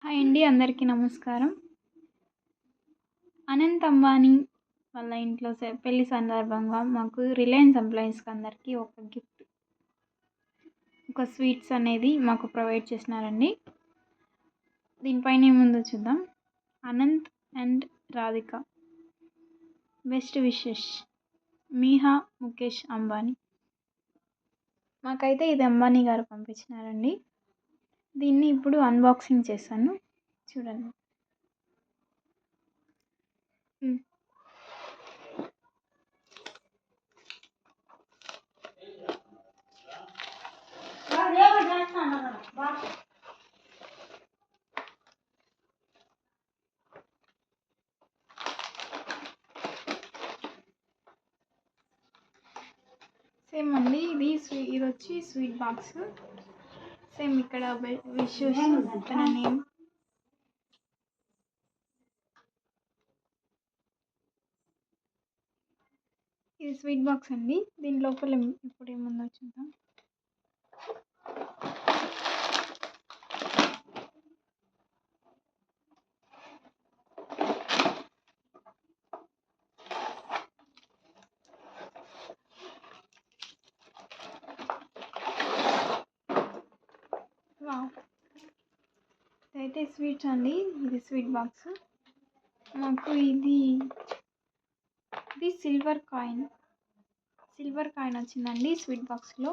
Hi అండి, అందరికీ నమస్కారం. అనంత్ అంబానీ వాళ్ళ ఇంట్లో పెళ్లి సందర్భంగా మాకు రిలయన్స్ ఎంప్లాయీస్కి అందరికీ ఒక గిఫ్ట్, ఒక స్వీట్స్ అనేది మాకు ప్రొవైడ్ చేసినారండి. దీనిపైన ఏముందో చూద్దాం. Anant and Radhika, best wishes, మీహా ముఖేష్ అంబానీ. మాకైతే ఇది అంబానీ గారు పంపించినారండి. దీన్ని ఇప్పుడు అన్బాక్సింగ్ చేశాను, చూడండి. సేమ్ అండి, ఇది వచ్చి స్వీట్ బాక్స్. సేమ్ ఇక్కడ విషెస్, తన నేమ్. ఇది స్వీట్ బాక్స్ అండి. దీని లోపల ఇప్పుడు ఏముందో చూద్దాం. ఇదైతే స్వీట్స్ అండి, ఇది స్వీట్ బాక్స్. మాకు ఇది సిల్వర్ కాయిన్ వచ్చిందండి స్వీట్ బాక్స్లో.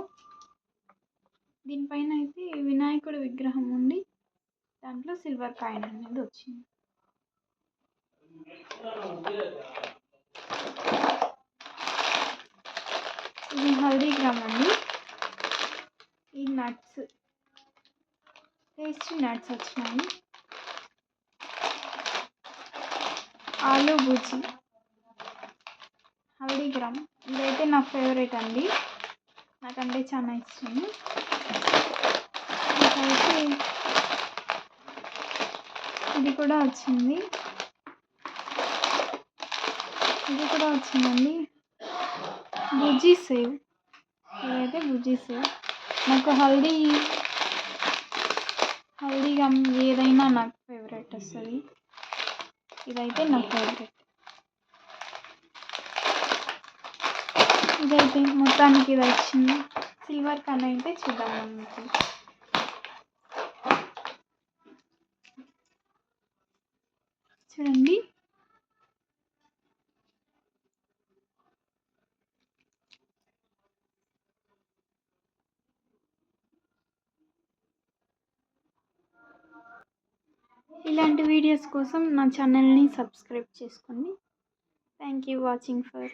దీనిపైన అయితే వినాయకుడి విగ్రహం ఉండి దాంట్లో సిల్వర్ కాయిన్ అనేది వచ్చింది. ఇది హల్దీగ్రామ్ అండి. ఈ నట్స్, టేస్టీ నట్స్ వచ్చినాయి. ఆలూ భుజీ, హల్దీగ్రామ్. ఇదైతే నా ఫేవరెట్ అండి, నాకంటే చాలా ఇష్టం. ఇదైతే ఇది కూడా వచ్చిందండి. భుజీ సేవ్, ఇదైతే భుజీ సేవ్. నాకు హల్దీగ్రామ్ ఏదైనా నాకు ఫేవరెట్ వస్తుంది. ఇదైతే నా ఫేవరెట్. ఇదైతే మొత్తానికి ఇది వచ్చింది. సిల్వర్ కన్నా అయితే చూద్దాం మనకి. చూడండి, ఇలాంటి వీడియోస్ కోసం నా ఛానల్ని సబ్స్క్రైబ్ చేసుకోండి. Thank you watching for